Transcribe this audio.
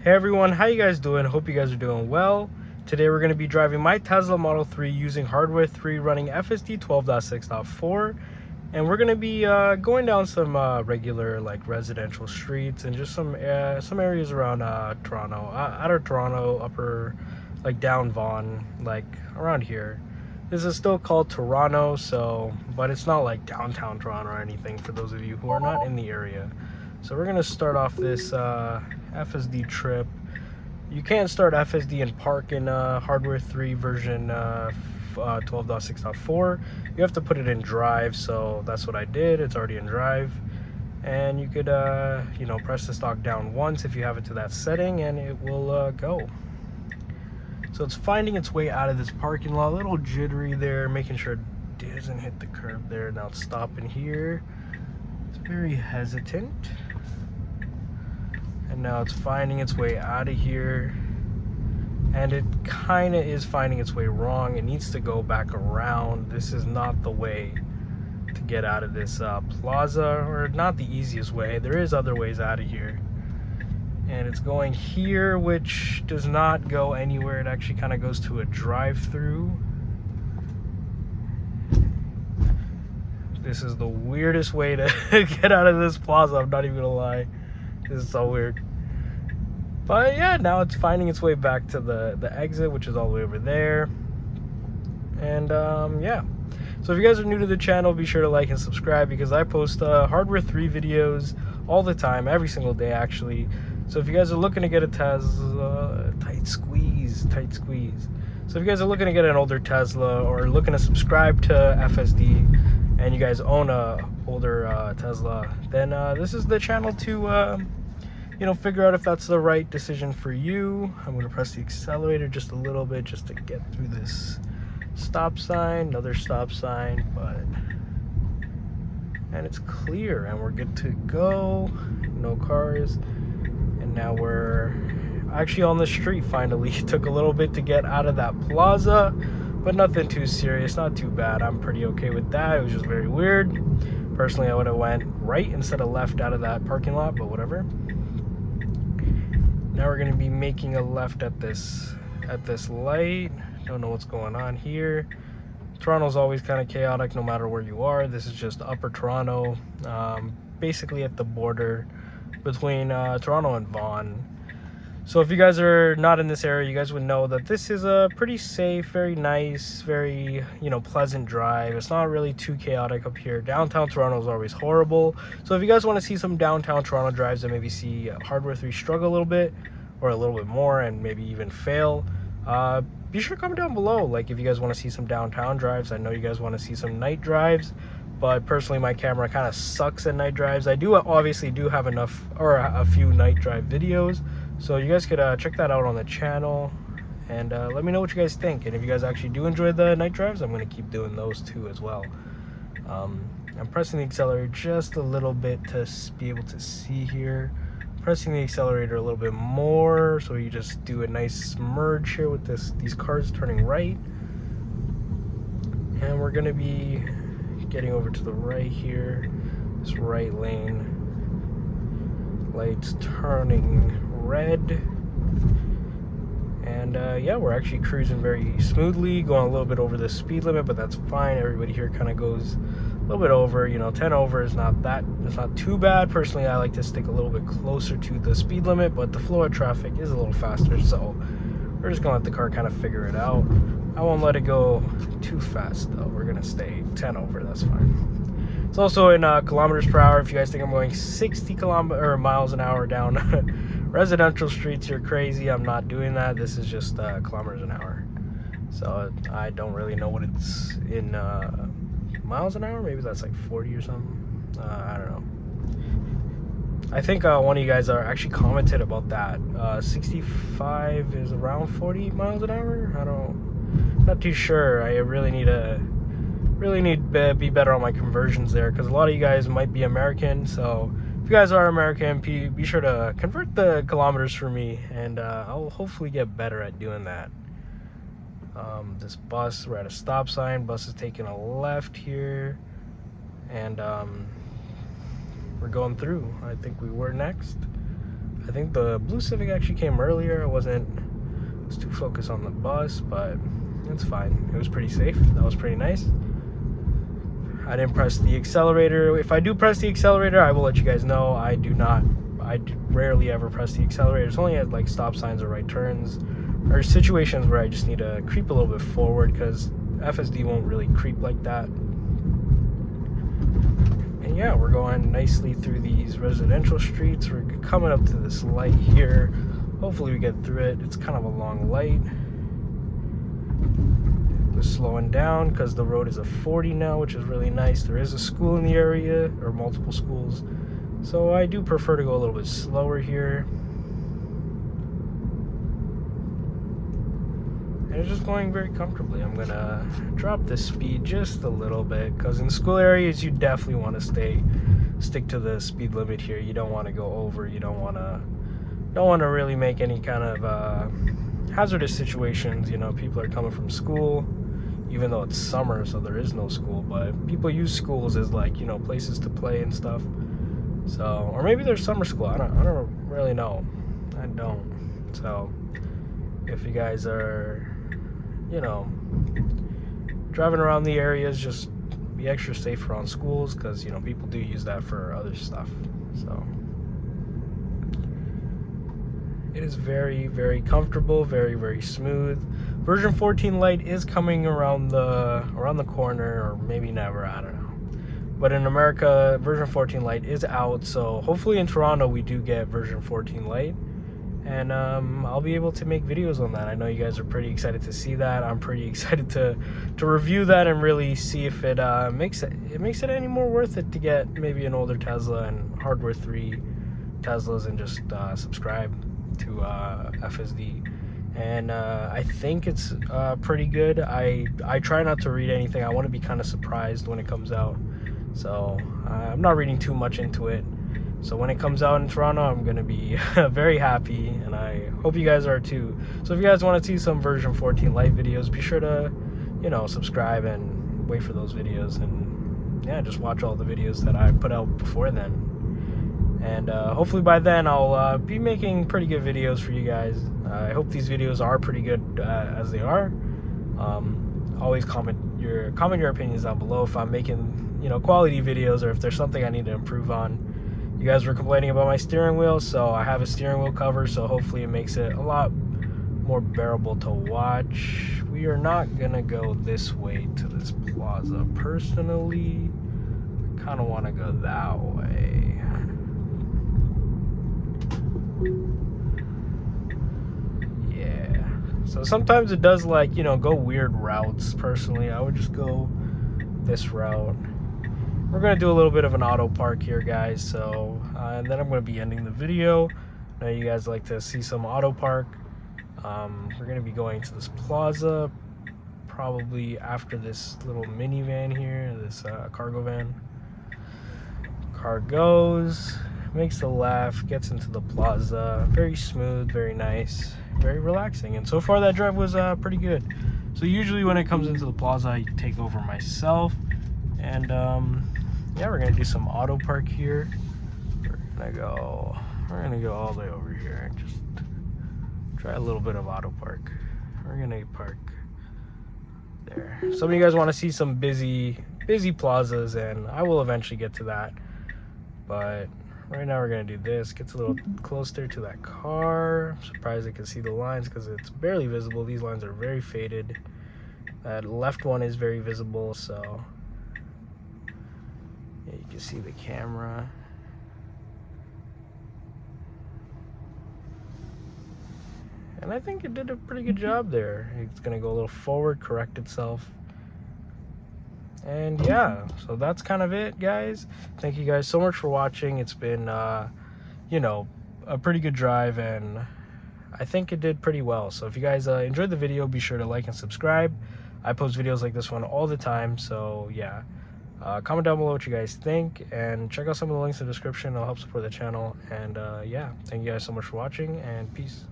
Hey everyone, how you guys doing? Hope you guys are doing well. Today we're going to be driving my Tesla Model 3 using hardware 3 running FSD 12.6.4, and we're going to be going down some regular like residential streets and just some areas around Toronto, outer Toronto, upper like down Vaughan, like around here. This is still called Toronto, but it's not like downtown Toronto or anything for those of you who are not in the area. So we're gonna start off this FSD trip. You can't start FSD and park in hardware 3 version 12.6.4. You have to put it in drive, so that's what I did. It's already in drive, and you could press the stock down once if you have it to that setting, and it will go. So it's finding its way out of this parking lot. A little jittery there, making sure it doesn't hit the curb there. Now it's stopping here. It's very hesitant. And now it's finding its way out of here. And it kind of is finding its way wrong. It needs to go back around. This is not the way to get out of this plaza, or not the easiest way. There is other ways out of here. And it's going here, which does not go anywhere. It actually kind of goes to a drive-through. This is the weirdest way to get out of this plaza, I'm not even gonna lie. This is so weird. But yeah, now it's finding its way back to the exit, which is all the way over there. And yeah. So if you guys are new to the channel, be sure to like and subscribe, because I post hardware 3 videos all the time, every single day actually. So if you guys are looking to get a Tesla, tight squeeze. So if you guys are looking to get an older Tesla, or looking to subscribe to FSD, and you guys own a older Tesla, then this is the channel to figure out if that's the right decision for you. I'm going to press the accelerator just a little bit just to get through this stop sign, another stop sign, and it's clear and we're good to go. No cars. And now we're actually on the street finally. It took a little bit to get out of that plaza, but nothing too serious, not too bad. I'm pretty okay with that. It was just very weird. Personally, I would have went right instead of left out of that parking lot, but whatever. Now we're going to be making a left at this light. Don't know what's going on here. Toronto's always kind of chaotic no matter where you are. This is just upper Toronto, basically at the border between Toronto and Vaughan. So if you guys are not in this area, you guys would know that this is a pretty safe, very nice, very pleasant drive. It's not really too chaotic up here. Downtown Toronto is always horrible. So if you guys want to see some downtown Toronto drives and maybe see hardware 3 struggle a little bit, or a little bit more, and maybe even fail, be sure to comment down below. Like, if you guys want to see some downtown drives. I know you guys want to see some night drives, but personally my camera kind of sucks at night drives. I do obviously have enough, or a few night drive videos, so you guys could check that out on the channel, and let me know what you guys think. And if you guys actually do enjoy the night drives, I'm going to keep doing those too as well. I'm pressing the accelerator just a little bit to be able to see here. Pressing the accelerator a little bit more, so you just do a nice merge here with these cars turning right. And we're going to be getting over to the right here, this right lane. Lights turning red. And yeah, we're actually cruising very smoothly, going a little bit over the speed limit, but that's fine. Everybody here kind of goes a little bit over. 10 over is not too bad. Personally, I like to stick a little bit closer to the speed limit, but the flow of traffic is a little faster, so we're just gonna let the car kind of figure it out. I won't let it go too fast though. We're gonna stay 10 over, that's fine. It's also in kilometers per hour. If you guys think I'm going 60 miles an hour down residential streets, you're crazy. I'm not doing that. This is just kilometers an hour. So I don't really know what it's in miles an hour. Maybe that's like 40 or something. I don't know. I think one of you guys are actually commented about that. 65 is around 40 miles an hour. Not too sure. I really need to be better on my conversions there, because a lot of you guys might be American. So if you guys are American, be sure to convert the kilometers for me, and I'll hopefully get better at doing that. This bus, we're at a stop sign. Bus is taking a left here, and we're going through. I think we were next. I think the blue Civic actually came earlier. I was too focused on the bus, but it's fine. It was pretty safe. That was pretty nice. I didn't press the accelerator. If I do press the accelerator, I will let you guys know. I rarely ever press the accelerator. It's only at like stop signs or right turns, or situations where I just need to creep a little bit forward, because FSD won't really creep like that. And yeah, we're going nicely through these residential streets. We're coming up to this light here. Hopefully we get through it. It's kind of a long light. We're slowing down because the road is a 40 now, which is really nice. There is a school in the area, or multiple schools, so I do prefer to go a little bit slower here. And it's just going very comfortably. I'm gonna drop the speed just a little bit, because in school areas you definitely want to stick to the speed limit here. You don't want to go over. You don't want to really make any kind of hazardous situations. You know, people are coming from school, even though it's summer, so there is no school, but people use schools as, like, you know, places to play and stuff. So, or maybe there's summer school. I don't really know. I don't. So if you guys are, you know, driving around the areas, just be extra safe around schools, because, you know, people do use that for other stuff. So it is very, very comfortable, very, very smooth. Version 14 Lite is coming around the corner, or maybe never, I don't know. But in America, version 14 Lite is out, so hopefully in Toronto we do get version 14 Lite, and I'll be able to make videos on that. I know you guys are pretty excited to see that. I'm pretty excited to review that and really see if it makes it any more worth it to get maybe an older Tesla and hardware 3 Teslas and just subscribe to FSD. And I think it's pretty good. I try not to read anything. I want to be kind of surprised when it comes out, so I'm not reading too much into it. So when it comes out in Toronto, I'm gonna be very happy, and I hope you guys are too. So if you guys want to see some version 14 Lite videos, be sure to, you know, subscribe and wait for those videos, and yeah, just watch all the videos that I put out before then. And hopefully by then I'll be making pretty good videos for you guys. I hope these videos are pretty good as they are. Always comment your opinions down below if I'm making, you know, quality videos, or if there's something I need to improve on. You guys were complaining about my steering wheel, so I have a steering wheel cover, so hopefully it makes it a lot more bearable to watch. We are not gonna go this way to this plaza. Personally, I kind of want to go that way. Yeah, so sometimes it does, like, you know, go weird routes. Personally, I would just go this route. We're gonna do a little bit of an auto park here, guys, so and then I'm gonna be ending the video. I know you guys like to see some auto park. We're gonna be going to this plaza probably after this little minivan here, this cargo van. Car goes, makes a left, gets into the plaza. Very smooth, very nice, very relaxing, and so far that drive was pretty good. So usually when it comes into the plaza, I take over myself, and yeah, we're gonna do some auto park here. We're gonna go all the way over here and just try a little bit of auto park. We're gonna park there. Some of you guys want to see some busy plazas, and I will eventually get to that, but right now we're gonna do this. Gets a little closer to that car. I'm surprised I can see the lines because it's barely visible. These lines are very faded. That left one is very visible, so yeah, you can see the camera. And I think it did a pretty good job there. It's gonna go a little forward, correct itself. And yeah, so that's kind of it, guys. Thank you guys so much for watching. It's been you know, a pretty good drive, and I think it did pretty well. So if you guys enjoyed the video, be sure to like and subscribe. I post videos like this one all the time, so yeah. Comment down below what you guys think, and check out some of the links in the description. It'll help support the channel. And yeah, thank you guys so much for watching, and peace.